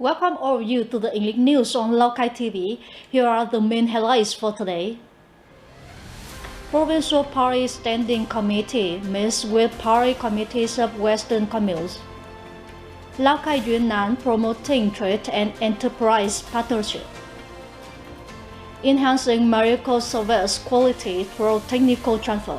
Welcome all of you to the English news on Lào Cai TV. Here are the main highlights for today. Provincial Party Standing Committee meets with party committees of Western communes. Lào Cai Yunnan promoting trade and enterprise partnership. Enhancing medical service quality through technical transfer.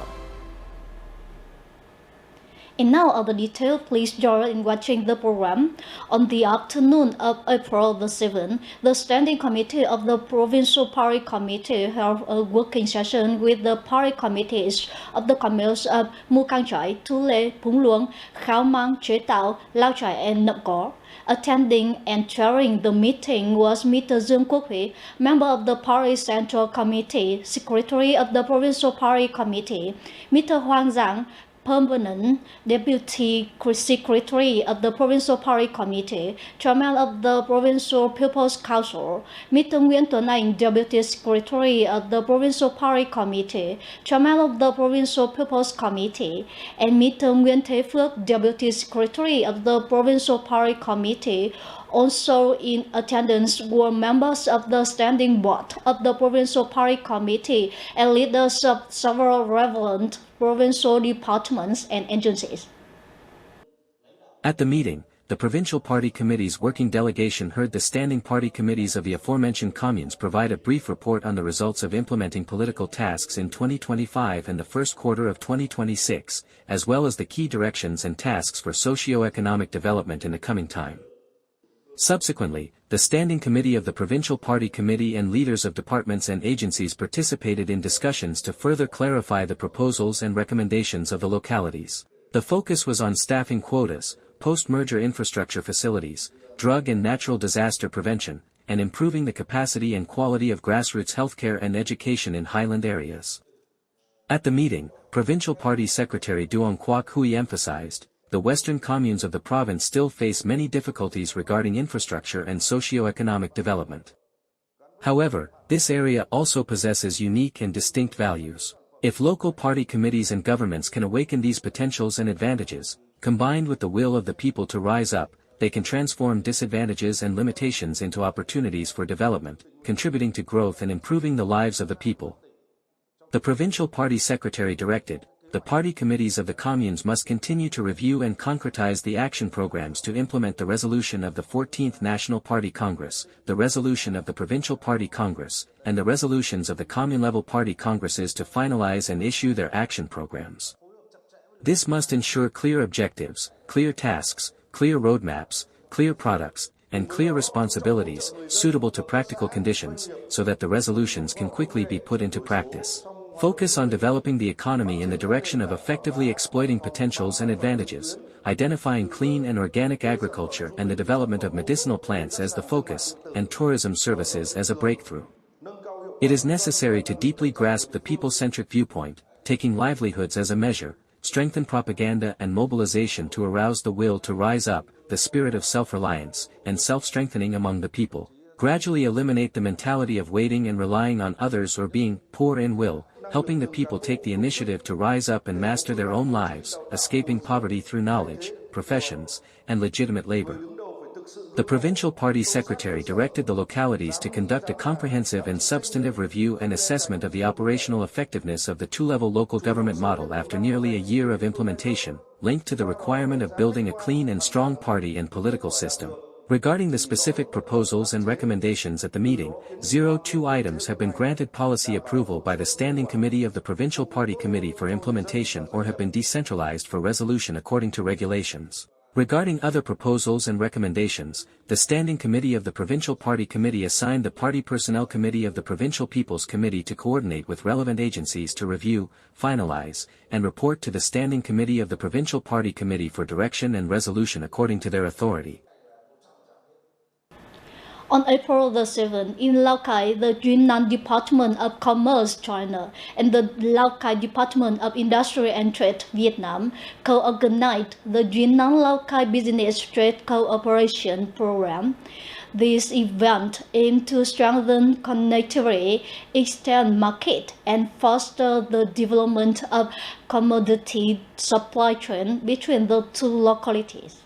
And now all the details, please join in watching the program. On the afternoon of April the 7th, the Standing Committee of the Provincial Party Committee held a working session with the party committees of the communes of Mu Cang Chải, Tu Lê, Phúng Luông, Khao Mang, Chế Tạo, Lao Chải, and Nậm Có. Attending and chairing the meeting was Mr. Dương Quốc Huy, member of the Party Central Committee, Secretary of the Provincial Party Committee, Mr. Hoang Giang, Permanent Deputy Secretary of the Provincial Party Committee, Chairman of the Provincial People's Council, Mr. Nguyễn Tuấn Anh, Deputy Secretary of the Provincial Party Committee, Chairman of the Provincial People's Committee, and Mr. Nguyễn Thế Phước, Deputy Secretary of the Provincial Party Committee. Also in attendance were members of the Standing Board of the Provincial Party Committee and leaders of several relevant provincial departments and agencies. At the meeting, the Provincial Party Committee's working delegation heard the standing party committees of the aforementioned communes provide a brief report on the results of implementing political tasks in 2025 and the first quarter of 2026, as well as the key directions and tasks for socio-economic development in the coming time. Subsequently, the Standing Committee of the Provincial Party Committee and leaders of departments and agencies participated in discussions to further clarify the proposals and recommendations of the localities. The focus was on staffing quotas, post-merger infrastructure facilities, drug and natural disaster prevention, and improving the capacity and quality of grassroots healthcare and education in highland areas. At the meeting, Provincial Party Secretary Duong Quoc Huy emphasized, the western communes of the province still face many difficulties regarding infrastructure and socio-economic development. However, this area also possesses unique and distinct values. If local party committees and governments can awaken these potentials and advantages, combined with the will of the people to rise up, they can transform disadvantages and limitations into opportunities for development, contributing to growth and improving the lives of the people. The Provincial Party Secretary directed, the party committees of the communes must continue to review and concretize the action programs to implement the resolution of the 14th National Party Congress, the resolution of the Provincial Party Congress, and the resolutions of the commune-level party congresses to finalize and issue their action programs. This must ensure clear objectives, clear tasks, clear roadmaps, clear products, and clear responsibilities, suitable to practical conditions, so that the resolutions can quickly be put into practice. Focus on developing the economy in the direction of effectively exploiting potentials and advantages, identifying clean and organic agriculture and the development of medicinal plants as the focus, and tourism services as a breakthrough. It is necessary to deeply grasp the people-centric viewpoint, taking livelihoods as a measure, strengthen propaganda and mobilization to arouse the will to rise up, the spirit of self-reliance, and self-strengthening among the people, gradually eliminate the mentality of waiting and relying on others or being poor in will, helping the people take the initiative to rise up and master their own lives, escaping poverty through knowledge, professions, and legitimate labor. The Provincial Party Secretary directed the localities to conduct a comprehensive and substantive review and assessment of the operational effectiveness of the two-level local government model after nearly a year of implementation, linked to the requirement of building a clean and strong party and political system. Regarding the specific proposals and recommendations at the meeting, 02 items have been granted policy approval by the Standing Committee of the Provincial Party Committee for implementation or have been decentralized for resolution according to regulations. Regarding other proposals and recommendations, the Standing Committee of the Provincial Party Committee assigned the Party Personnel Committee of the Provincial People's Committee to coordinate with relevant agencies to review, finalize, and report to the Standing Committee of the Provincial Party Committee for direction and resolution according to their authority. On April the 7th, in Lào Cai, the Yunnan Department of Commerce, China, and the Lào Cai Department of Industry and Trade, Vietnam, co-organized the Yunnan-Lào Cai Business Trade Cooperation Program. This event aimed to strengthen connectivity, extend market, and foster the development of commodity supply chain between the two localities.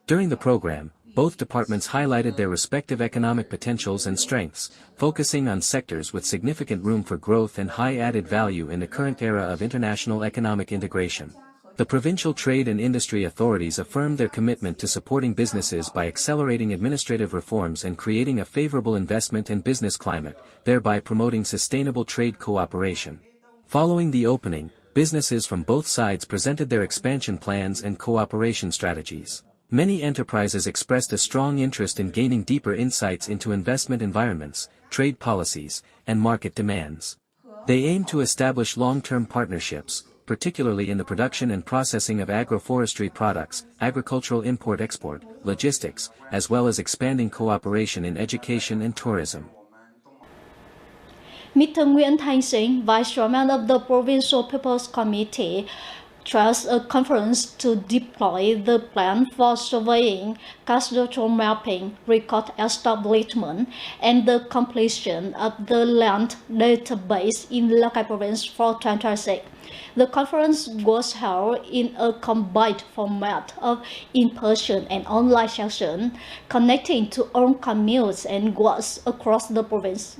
During the program, both departments highlighted their respective economic potentials and strengths, focusing on sectors with significant room for growth and high added value in the current era of international economic integration. The provincial trade and industry authorities affirmed their commitment to supporting businesses by accelerating administrative reforms and creating a favorable investment and business climate, thereby promoting sustainable trade cooperation. Following the opening, businesses from both sides presented their expansion plans and cooperation strategies. Many enterprises expressed a strong interest in gaining deeper insights into investment environments, trade policies, and market demands. They aim to establish long-term partnerships, particularly in the production and processing of agroforestry products, agricultural import-export, logistics, as well as expanding cooperation in education and tourism. Mr. Nguyễn Thanh Sinh, Vice Chairman of the Provincial People's Committee, stressed a conference to deploy the plan for surveying, cadastral mapping, record establishment, and the completion of the land database in Lào Cai province for 2026. The conference was held in a combined format of in-person and online sessions, connecting to all communes and wards across the province.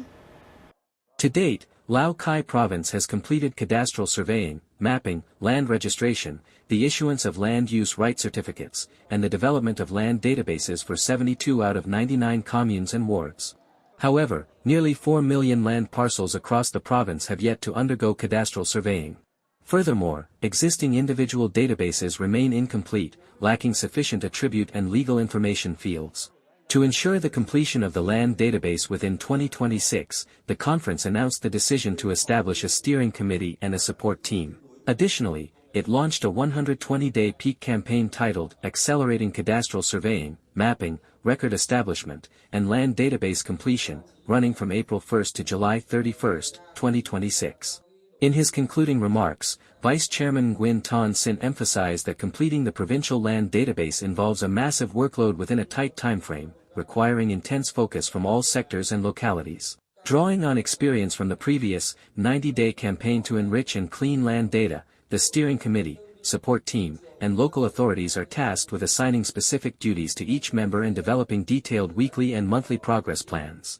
To date, Lào Cai province has completed cadastral surveying, mapping, land registration, the issuance of land use right certificates, and the development of land databases for 72 out of 99 communes and wards. However, nearly 4 million land parcels across the province have yet to undergo cadastral surveying. Furthermore, existing individual databases remain incomplete, lacking sufficient attribute and legal information fields. To ensure the completion of the land database within 2026, the conference announced the decision to establish a steering committee and a support team. Additionally, it launched a 120-day peak campaign titled Accelerating Cadastral Surveying, Mapping, Record Establishment, and Land Database Completion, running from April 1 to July 31, 2026. In his concluding remarks, Vice Chairman Nguyễn Thanh Sinh emphasized that completing the provincial land database involves a massive workload within a tight timeframe, requiring intense focus from all sectors and localities. Drawing on experience from the previous 90-day campaign to enrich and clean land data, the steering committee, support team, and local authorities are tasked with assigning specific duties to each member and developing detailed weekly and monthly progress plans.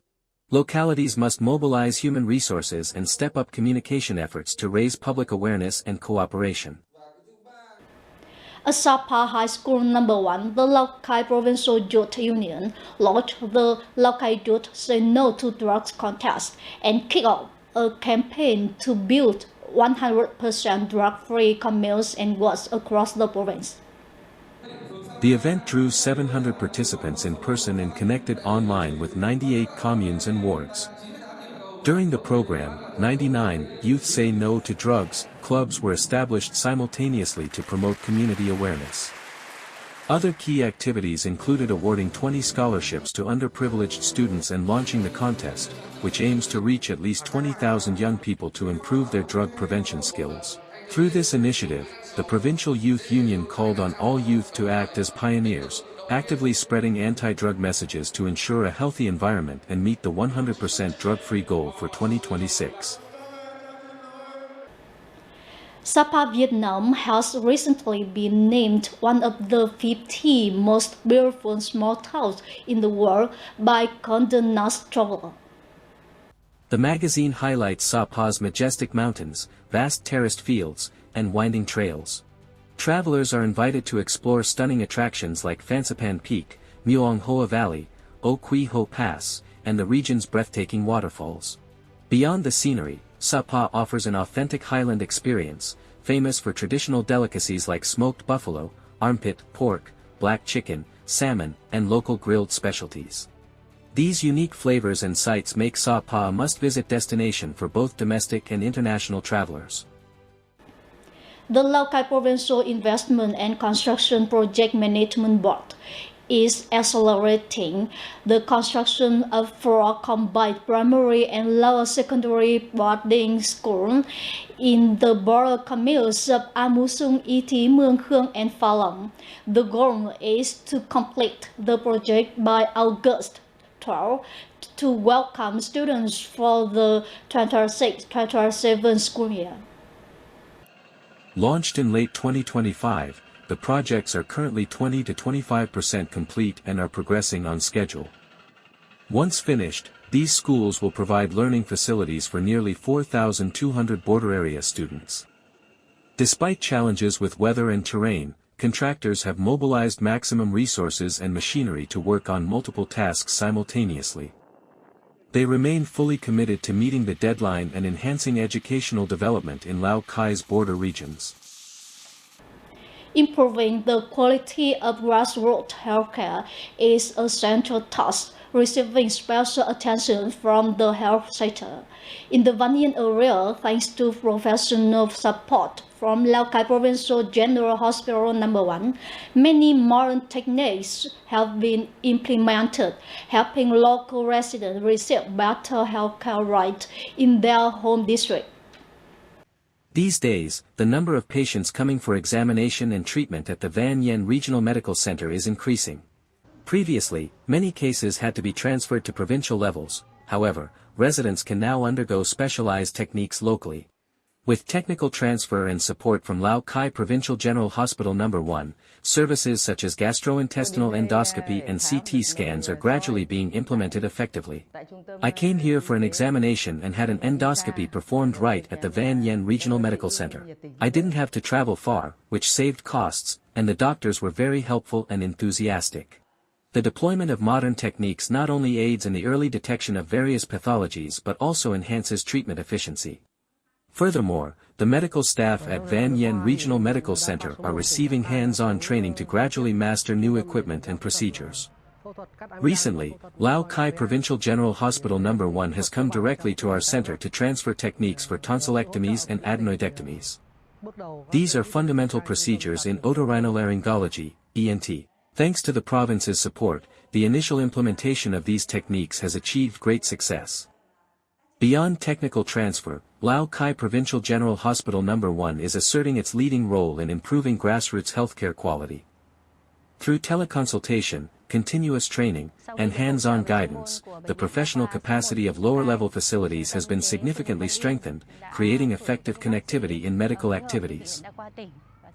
Localities must mobilize human resources and step up communication efforts to raise public awareness and cooperation. At Sapa High School No. 1, the Lào Cai Provincial Youth Union launched the Lào Cai Youth Say No to Drugs contest and kicked off a campaign to build 100% drug-free communes and wards across the province. The event drew 700 participants in person and connected online with 98 communes and wards. During the program, 99 Youth Say No to Drugs clubs were established simultaneously to promote community awareness. Other key activities included awarding 20 scholarships to underprivileged students and launching the contest, which aims to reach at least 20,000 young people to improve their drug prevention skills. Through this initiative, the Provincial Youth Union called on all youth to act as pioneers, actively spreading anti-drug messages to ensure a healthy environment and meet the 100% drug-free goal for 2026. Sapa, Vietnam has recently been named one of the 50 most beautiful small towns in the world by Condé Nast Traveler. The magazine highlights Sapa's majestic mountains, vast terraced fields, and winding trails. Travelers are invited to explore stunning attractions like Phanxipan Peak, Muong Hoa Valley, O Quy Ho Pass, and the region's breathtaking waterfalls. Beyond the scenery, Sapa offers an authentic highland experience, famous for traditional delicacies like smoked buffalo, armpit pork, black chicken, salmon, and local grilled specialties. These unique flavors and sights make Sapa a must-visit destination for both domestic and international travelers. The Lào Cai Provincial Investment and Construction Project Management Board is accelerating the construction of 4 combined primary and lower secondary boarding schools in the border communes of Amusung, Iti, Mương Khương, and Pha Long. The goal is to complete the project by August 12 to welcome students for the 2026-2027 school year. Launched in late 2025, the projects are currently 20 to 25% complete and are progressing on schedule. Once finished, these schools will provide learning facilities for nearly 4,200 border area students. Despite challenges with weather and terrain, contractors have mobilized maximum resources and machinery to work on multiple tasks simultaneously. They remain fully committed to meeting the deadline and enhancing educational development in Lào Cai's border regions. Improving the quality of grassroots healthcare is a central task, receiving special attention from the health sector. In the Van Yen area, thanks to professional support from Lào Cai Provincial General Hospital No. 1, many modern techniques have been implemented, helping local residents receive better healthcare rights in their home district. These days, the number of patients coming for examination and treatment at the Van Yen Regional Medical Center is increasing. Previously, many cases had to be transferred to provincial levels. However, residents can now undergo specialized techniques locally. With technical transfer and support from Lào Cai Provincial General Hospital No. 1, services such as gastrointestinal endoscopy and CT scans are gradually being implemented effectively. I came here for an examination and had an endoscopy performed right at the Van Yen Regional Medical Center. I didn't have to travel far, which saved costs, and the doctors were very helpful and enthusiastic. The deployment of modern techniques not only aids in the early detection of various pathologies but also enhances treatment efficiency. Furthermore, the medical staff at Van Yen Regional Medical Center are receiving hands-on training to gradually master new equipment and procedures. Recently, Lào Cai Provincial General Hospital No. 1 has come directly to our center to transfer techniques for tonsillectomies and adenoidectomies. These are fundamental procedures in otorhinolaryngology, ENT. Thanks to the province's support, the initial implementation of these techniques has achieved great success. Beyond technical transfer, Lào Cai Provincial General Hospital No. 1 is asserting its leading role in improving grassroots healthcare quality. Through teleconsultation, continuous training, and hands-on guidance, the professional capacity of lower-level facilities has been significantly strengthened, creating effective connectivity in medical activities.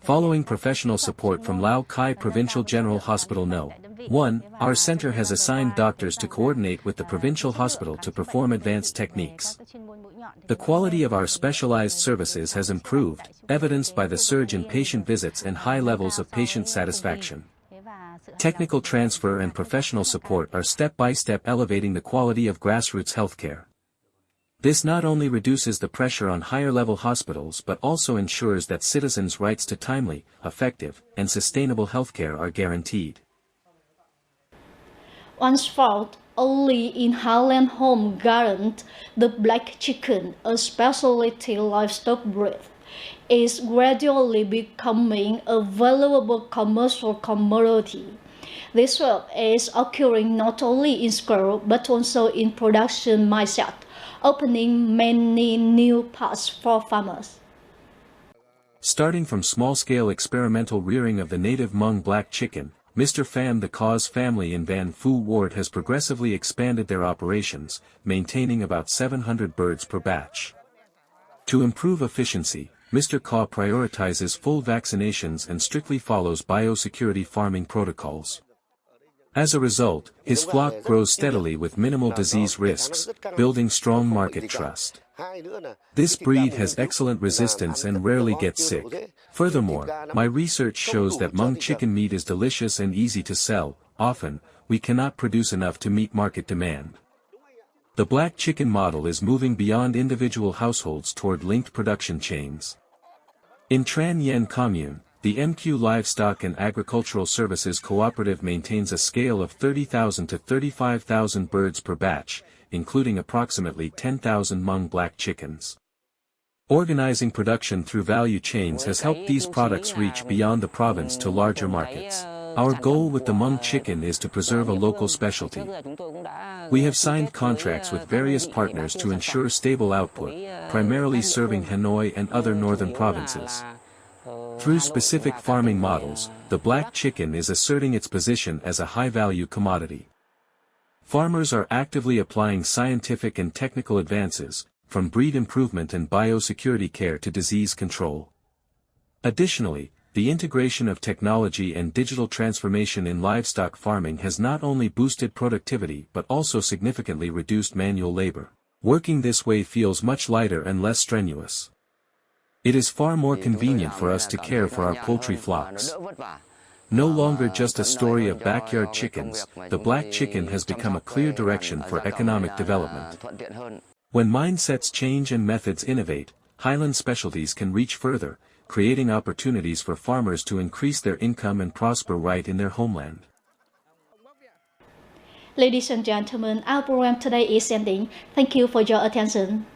Following professional support from Lào Cai Provincial General Hospital No. 1, our center has assigned doctors to coordinate with the provincial hospital to perform advanced techniques. The quality of our specialized services has improved, evidenced by the surge in patient visits and high levels of patient satisfaction. Technical transfer and professional support are step-by-step elevating the quality of grassroots healthcare. This not only reduces the pressure on higher-level hospitals but also ensures that citizens' rights to timely, effective, and sustainable healthcare are guaranteed. Once found only in Highland Home Garden, the black chicken, a specialty livestock breed, is gradually becoming a valuable commercial commodity. This swap is occurring not only in scale but also in production mindset, opening many new paths for farmers. Starting from small-scale experimental rearing of the native Hmong black chicken, Mr. Pham the Cause family in Van Phu Ward has progressively expanded their operations, maintaining about 700 birds per batch. To improve efficiency, Mr. Kaw prioritizes full vaccinations and strictly follows biosecurity farming protocols. As a result, his flock grows steadily with minimal disease risks, building strong market trust. This breed has excellent resistance and rarely gets sick. Furthermore, my research shows that Hmong chicken meat is delicious and easy to sell. Often, we cannot produce enough to meet market demand. The black chicken model is moving beyond individual households toward linked production chains. In Tran Yen Commune, the MQ Livestock and Agricultural Services Cooperative maintains a scale of 30,000 to 35,000 birds per batch, including approximately 10,000 Hmong black chickens. Organizing production through value chains has helped these products reach beyond the province to larger markets. Our goal with the Hmong chicken is to preserve a local specialty. We have signed contracts with various partners to ensure stable output, primarily serving Hanoi and other northern provinces. Through specific farming models, the black chicken is asserting its position as a high-value commodity. Farmers are actively applying scientific and technical advances, from breed improvement and biosecurity care to disease control. Additionally, the integration of technology and digital transformation in livestock farming has not only boosted productivity but also significantly reduced manual labor. Working this way feels much lighter and less strenuous. It is far more convenient for us to care for our poultry flocks. No longer just a story of backyard chickens, the black chicken has become a clear direction for economic development. When mindsets change and methods innovate, highland specialties can reach further, creating opportunities for farmers to increase their income and prosper right in their homeland. Ladies and gentlemen, our program today is ending. Thank you for your attention.